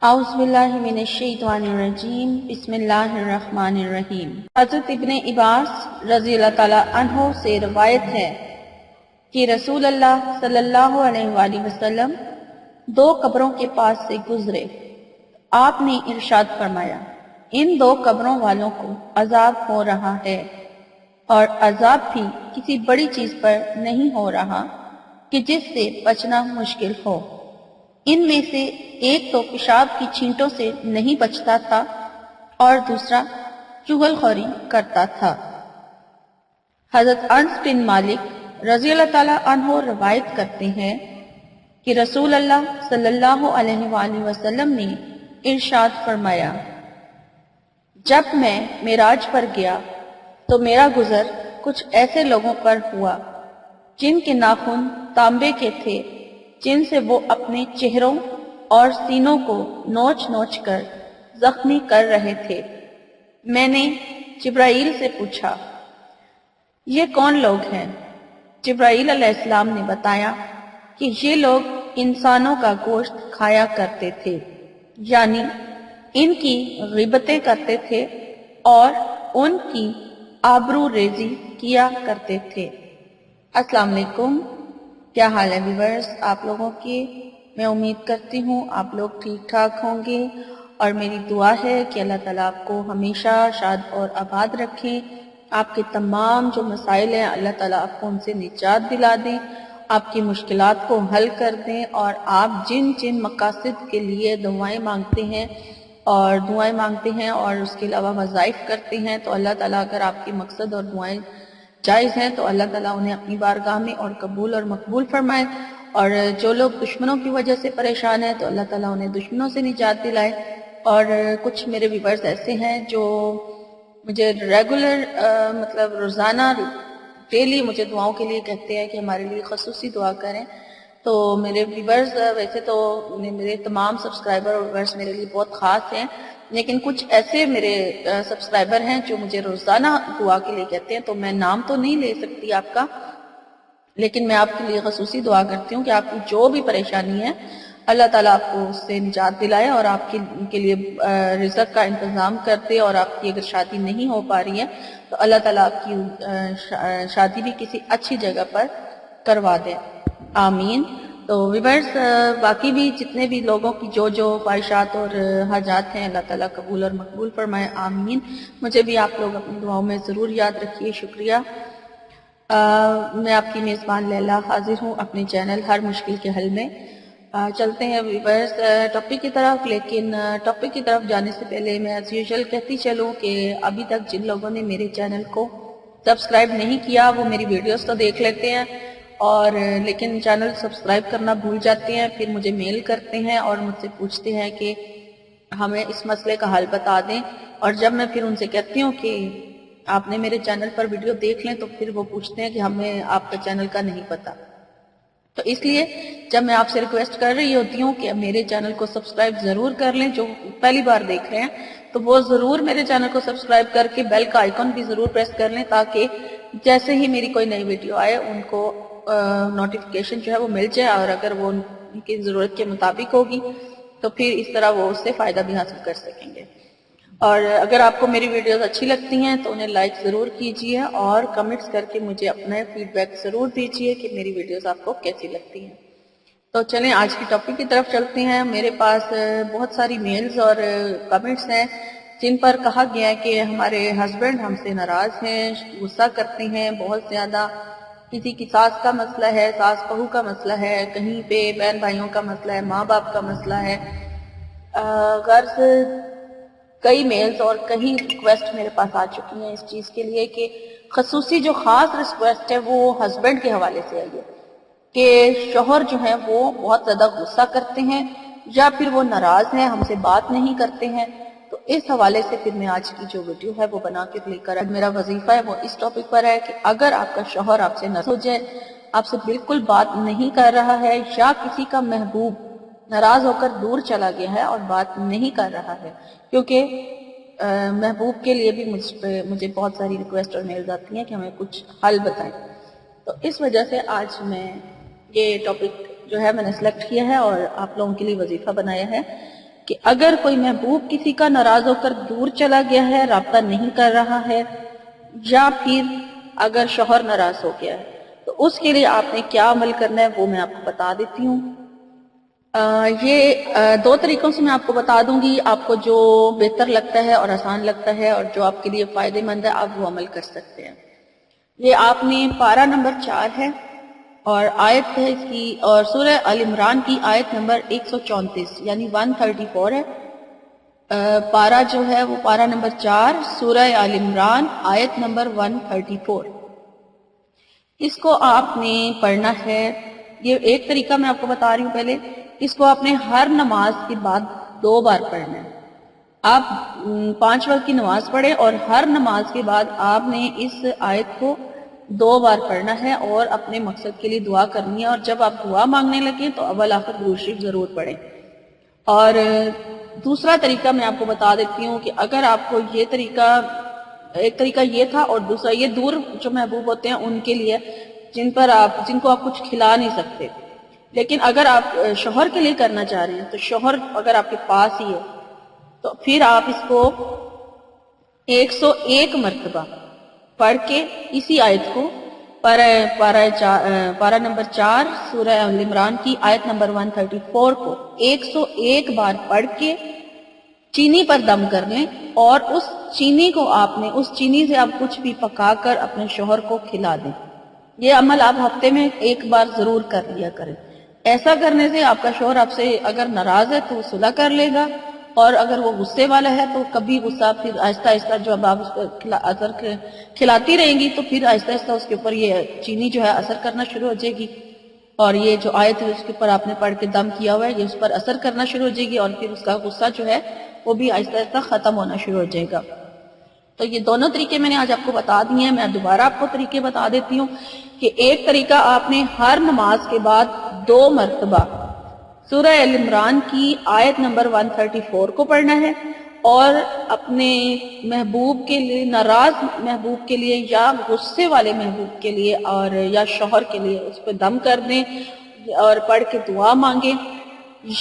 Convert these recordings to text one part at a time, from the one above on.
اعوذ باللہ من الشیطان الرجیم بسم اللہ الرحمن الرحیم۔ حضرت ابن عباس رضی اللہ تعالی عنہ سے روایت ہے کہ رسول اللہ صلی اللہ علیہ وآلہ وسلم دو قبروں کے پاس سے گزرے۔ آپ نے ارشاد فرمایا، ان دو قبروں والوں کو عذاب ہو رہا ہے، اور عذاب بھی کسی بڑی چیز پر نہیں ہو رہا کہ جس سے بچنا مشکل ہو۔ ان میں سے ایک تو پیشاب کی چھینٹوں سے نہیں بچتا تھا اور دوسرا چغل خوری کرتا تھا۔ حضرت انس بن مالک رضی اللہ تعالیٰ عنہ روایت کرتے ہیں کہ رسول اللہ صلی اللہ علیہ وآلہ وسلم نے ارشاد فرمایا، جب میں معراج پر گیا تو میرا گزر کچھ ایسے لوگوں پر ہوا جن کے ناخن تانبے کے تھے، جن سے وہ اپنے چہروں اور سینوں کو نوچ نوچ کر زخمی کر رہے تھے۔ میں نے جبرائیل سے پوچھا، یہ کون لوگ ہیں؟ جبرائیل علیہ السلام نے بتایا کہ یہ لوگ انسانوں کا گوشت کھایا کرتے تھے، یعنی ان کی غیبتیں کرتے تھے اور ان کی آبرو ریزی کیا کرتے تھے۔ السلام علیکم، کیا حال ہے ویورز آپ لوگوں کی؟ میں امید کرتی ہوں آپ لوگ ٹھیک ٹھاک ہوں گے، اور میری دعا ہے کہ اللہ تعالیٰ آپ کو ہمیشہ شاد اور آباد رکھیں۔ آپ کے تمام جو مسائل ہیں اللہ تعالیٰ آپ کو ان سے نجات دلا دیں، آپ کی مشکلات کو حل کر دیں، اور آپ جن جن مقاصد کے لیے دعائیں مانگتے ہیں اور اس کے علاوہ وظائف کرتے ہیں، تو اللہ تعالیٰ اگر آپ کے مقصد اور دعائیں جائز ہیں تو اللہ تعالیٰ انہیں اپنی بارگاہ میں اور قبول اور مقبول فرمائے، اور جو لوگ دشمنوں کی وجہ سے پریشان ہیں تو اللہ تعالیٰ انہیں دشمنوں سے نجات دلائے۔ اور کچھ میرے ویورز ایسے ہیں جو مجھے ریگولر روزانہ ڈیلی مجھے دعاؤں کے لیے کہتے ہیں کہ ہمارے لیے خصوصی دعا کریں۔ تو میرے ویورز ویسے تو میرے تمام سبسکرائبر اور ویورز میرے لیے بہت خاص ہیں، لیکن کچھ ایسے میرے سبسکرائبر ہیں جو مجھے روزانہ دعا کے لیے کہتے ہیں، تو میں نام تو نہیں لے سکتی آپ کا، لیکن میں آپ کے لیے خصوصی دعا کرتی ہوں کہ آپ کی جو بھی پریشانی ہے اللہ تعالیٰ آپ کو اس سے نجات دلائے، اور آپ کے لیے رزق کا انتظام کر دے، اور آپ کی اگر شادی نہیں ہو پا رہی ہے تو اللہ تعالیٰ آپ کی شادی بھی کسی اچھی جگہ پر کروا دے، آمین۔ تو ویورز باقی بھی جتنے بھی لوگوں کی جو خواہشات اور حاجات ہیں اللہ تعالیٰ قبول اور مقبول فرمائے، آمین۔ مجھے بھی آپ لوگ اپنی دعاؤں میں ضرور یاد رکھیے، شکریہ۔ میں آپ کی میزبان لیلا حاضر ہوں اپنے چینل ہر مشکل کے حل میں۔ چلتے ہیں ویورز ٹاپک کی طرف، لیکن ٹاپک کی طرف جانے سے پہلے میں ایز یوزول کہتی چلوں کہ ابھی تک جن لوگوں نے میرے چینل کو سبسکرائب نہیں کیا وہ میری ویڈیوز تو دیکھ لیتے ہیں، اور لیکن چینل سبسکرائب کرنا بھول جاتے ہیں، پھر مجھے میل کرتے ہیں اور مجھ سے پوچھتے ہیں کہ ہمیں اس مسئلے کا حل بتا دیں، اور جب میں پھر ان سے کہتی ہوں کہ آپ نے میرے چینل پر ویڈیو دیکھ لیں تو پھر وہ پوچھتے ہیں کہ ہمیں آپ کا چینل کا نہیں پتا۔ تو اس لیے جب میں آپ سے ریکویسٹ کر رہی ہوتی ہوں کہ میرے چینل کو سبسکرائب ضرور کر لیں، جو پہلی بار دیکھ رہے ہیں تو وہ ضرور میرے چینل کو سبسکرائب کر کے بیل کا آئیکن بھی ضرور پریس کر لیں، تاکہ جیسے ہی میری کوئی نئی ویڈیو آئے ان کو نوٹیفیکیشن جو ہے وہ مل جائے، اور اگر وہ ان کی ضرورت کے مطابق ہوگی تو پھر اس طرح وہ اس سے فائدہ بھی حاصل کر سکیں گے۔ اور اگر آپ کو میری ویڈیوز اچھی لگتی ہیں تو انہیں لائک ضرور کیجئے، اور کمنٹس کر کے مجھے اپنا فیڈ بیک ضرور دیجئے کہ میری ویڈیوز آپ کو کیسی لگتی ہیں۔ تو چلیں آج کی ٹاپک کی طرف چلتے ہیں۔ میرے پاس بہت ساری میلز اور کمنٹس ہیں جن پر کہا گیا ہے کہ ہمارے ہسبینڈ ہم سے ناراض ہیں، غصہ کرتے ہیں بہت زیادہ، کسی کی ساس کا مسئلہ ہے، ساس بہو کا مسئلہ ہے، کہیں پہ بہن بھائیوں کا مسئلہ ہے، ماں باپ کا مسئلہ ہے۔ غرض کئی میلز اور کئی ریکویسٹ میرے پاس آ چکی ہیں اس چیز کے لیے کہ خصوصی جو خاص ریکویسٹ ہے وہ ہسبینڈ کے حوالے سے آئی ہے کہ شوہر جو ہیں وہ بہت زیادہ غصہ کرتے ہیں، یا پھر وہ ناراض ہیں، ہم سے بات نہیں کرتے ہیں۔ تو اس حوالے سے پھر میں آج کی جو ویڈیو ہے وہ بنا کے لے کر میرا وظیفہ ہے وہ اس ٹاپک پر ہے کہ اگر آپ کا شوہر آپ سے ناراض ہو جائے، آپ سے بالکل بات نہیں کر رہا ہے، یا کسی کا محبوب ناراض ہو کر دور چلا گیا ہے اور بات نہیں کر رہا ہے، کیونکہ محبوب کے لیے بھی مجھے بہت ساری ریکویسٹ اور میلز آتی ہیں کہ ہمیں کچھ حل بتائیں۔ تو اس وجہ سے آج میں یہ ٹاپک جو ہے میں نے سلیکٹ کیا ہے اور آپ لوگوں کے لیے وظیفہ بنایا ہے کہ اگر کوئی محبوب کسی کا ناراض ہو کر دور چلا گیا ہے، رابطہ نہیں کر رہا ہے، یا پھر اگر شوہر ناراض ہو گیا ہے تو اس کے لیے آپ نے کیا عمل کرنا ہے وہ میں آپ کو بتا دیتی ہوں۔ یہ دو طریقوں سے میں آپ کو بتا دوں گی، آپ کو جو بہتر لگتا ہے اور آسان لگتا ہے اور جو آپ کے لیے فائدے مند ہے آپ وہ عمل کر سکتے ہیں۔ یہ آپ نے پارہ نمبر 4 ہے اور آیت ہے اس کی، اور سورہ آل عمران کی آیت نمبر 134 یعنی 134 ہے۔ پارہ جو ہے وہ پارہ نمبر 4 سورہ آل عمران آیت نمبر 134، اس کو آپ نے پڑھنا ہے۔ یہ ایک طریقہ میں آپ کو بتا رہی ہوں پہلے، اس کو آپ نے ہر نماز کے بعد 2 بار پڑھنا ہے۔ آپ 5 وقت کی نماز پڑھیں اور ہر نماز کے بعد آپ نے اس آیت کو 2 بار پڑھنا ہے اور اپنے مقصد کے لیے دعا کرنی ہے، اور جب آپ دعا مانگنے لگیں تو اول آخر درود شریف ضرور پڑھیں۔ اور دوسرا طریقہ میں آپ کو بتا دیتی ہوں کہ اگر آپ کو یہ طریقہ، ایک طریقہ یہ تھا اور دوسرا یہ دور جو محبوب ہوتے ہیں ان کے لیے جن کو آپ کچھ کھلا نہیں سکتے، لیکن اگر آپ شوہر کے لیے کرنا چاہ رہے ہیں تو شوہر اگر آپ کے پاس ہی ہے تو پھر آپ اس کو 101 مرتبہ پڑھ کے اسی آیت کو پارہ نمبر 4 سورہ آل عمران کی آیت نمبر 134 کو 101 بار پڑھ کے چینی پر دم کر لیں، اور اس چینی کو آپ نے، اس چینی سے آپ کچھ بھی پکا کر اپنے شوہر کو کھلا دیں۔ یہ عمل آپ ہفتے میں 1 بار ضرور کر لیا کریں۔ ایسا کرنے سے آپ کا شوہر آپ سے اگر ناراض ہے تو وہ صلح کر لے گا، اور اگر وہ غصے والا ہے تو کبھی غصہ پھر آہستہ آہستہ جو اب آپ اس کو اثر کھلاتی رہیں گی تو پھر آہستہ آہستہ اس کے اوپر یہ چینی جو ہے اثر کرنا شروع ہو جائے گی، اور یہ جو آیت ہے اس کے اوپر آپ نے پڑھ کے دم کیا ہوا ہے یہ اس پر اثر کرنا شروع ہو جائے گی، اور پھر اس کا غصہ جو ہے وہ بھی آہستہ آہستہ ختم ہونا شروع ہو جائے گا۔ تو یہ دونوں طریقے میں نے آج آپ کو بتا دیے ہیں۔ میں دوبارہ آپ کو طریقے بتا دیتی ہوں کہ ایک طریقہ آپ نے ہر نماز کے بعد 2 مرتبہ سورہ آل عمران کی آیت نمبر 134 کو پڑھنا ہے، اور اپنے محبوب کے لیے، ناراض محبوب کے لیے یا غصے والے محبوب کے لیے اور یا شوہر کے لیے اس پہ دم کر دیں اور پڑھ کے دعا مانگیں۔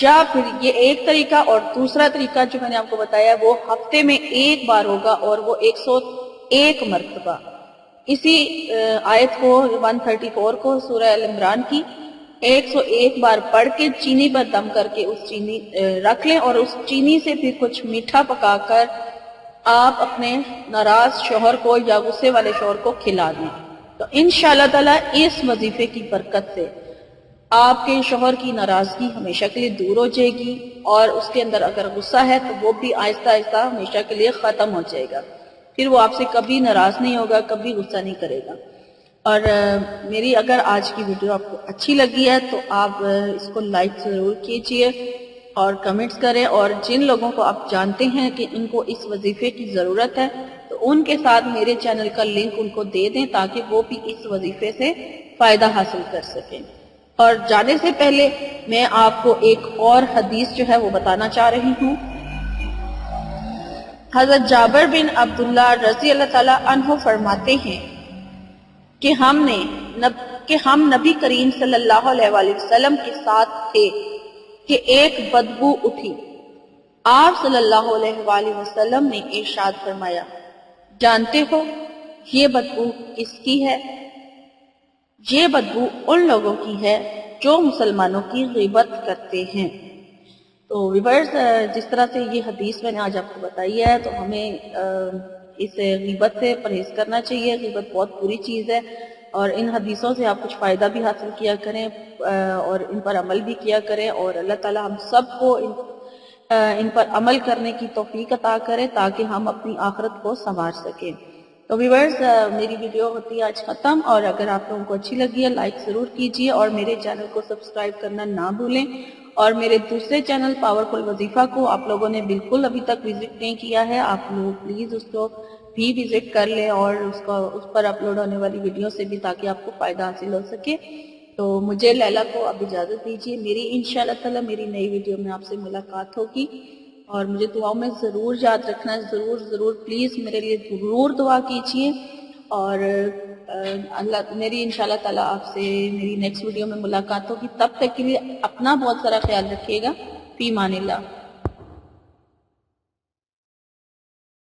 یا پھر یہ ایک طریقہ، اور دوسرا طریقہ جو میں نے آپ کو بتایا وہ ہفتے میں 1 بار ہوگا اور وہ 101 مرتبہ اسی آیت کو 134 کو سورہ آل عمران کی 101 بار پڑھ کے چینی پر دم کر کے اس چینی رکھ لیں، اور اس چینی سے پھر کچھ میٹھا پکا کر آپ اپنے ناراض شوہر کو یا غصے والے شوہر کو کھلا دیں۔ تو انشاءاللہ تعالیٰ اس وظیفے کی برکت سے آپ کے شوہر کی ناراضگی ہمیشہ کے لیے دور ہو جائے گی، اور اس کے اندر اگر غصہ ہے تو وہ بھی آہستہ آہستہ ہمیشہ کے لیے ختم ہو جائے گا، پھر وہ آپ سے کبھی ناراض نہیں ہوگا، کبھی غصہ نہیں کرے گا۔ اور میری اگر آج کی ویڈیو آپ کو اچھی لگی ہے تو آپ اس کو لائک ضرور کیجئے اور کمنٹس کریں، اور جن لوگوں کو آپ جانتے ہیں کہ ان کو اس وظیفے کی ضرورت ہے تو ان کے ساتھ میرے چینل کا لنک ان کو دے دیں تاکہ وہ بھی اس وظیفے سے فائدہ حاصل کر سکیں۔ اور جانے سے پہلے میں آپ کو ایک اور حدیث جو ہے وہ بتانا چاہ رہی ہوں۔ حضرت جابر بن عبداللہ رضی اللہ تعالیٰ عنہ فرماتے ہیں کہ ہم نبی کریم صلی اللہ علیہ وآلہ وسلم کے ساتھ تھے کہ ایک بدبو اٹھی۔ آپ صلی اللہ علیہ وآلہ وسلم نے ارشاد فرمایا، جانتے ہو یہ بدبو کس کی ہے؟ یہ بدبو ان لوگوں کی ہے جو مسلمانوں کی غیبت کرتے ہیں۔ تو ویورز، جس طرح سے یہ حدیث میں نے آج آپ کو بتائی ہے تو ہمیں اس غیبت سے پرہیز کرنا چاہیے۔ غیبت بہت بری چیز ہے، اور ان حدیثوں سے آپ کچھ فائدہ بھی حاصل کیا کریں اور ان پر عمل بھی کیا کریں، اور اللہ تعالی ہم سب کو ان پر عمل کرنے کی توفیق عطا کرے تاکہ ہم اپنی آخرت کو سنوار سکیں۔ تو ویورز، میری ویڈیو ہوتی ہے آج ختم، اور اگر آپ لوگوں کو اچھی لگی ہے لائک ضرور کیجئے اور میرے چینل کو سبسکرائب کرنا نہ بھولیں، اور میرے دوسرے چینل پاورفل وظیفہ کو آپ لوگوں نے بالکل ابھی تک وزٹ نہیں کیا ہے، آپ لوگ پلیز اس کو بھی وزٹ کر لیں اور اس پر اپلوڈ ہونے والی ویڈیو سے بھی، تاکہ آپ کو فائدہ حاصل ہو سکے۔ تو مجھے لیلا کو اب اجازت دیجیے، میری انشاءاللہ تعالی میری نئی ویڈیو میں آپ سے ملاقات ہوگی، اور مجھے دعاؤں میں ضرور یاد رکھنا، ضرور پلیز میرے لیے ضرور دعا کیجیے، اور میری انشاءاللہ تعالیٰ آپ سے میری نیکسٹ ویڈیو میں ملاقات ہوگی۔ تب تک کے لیے اپنا بہت سارا خیال رکھیے گا۔ فی امان اللہ۔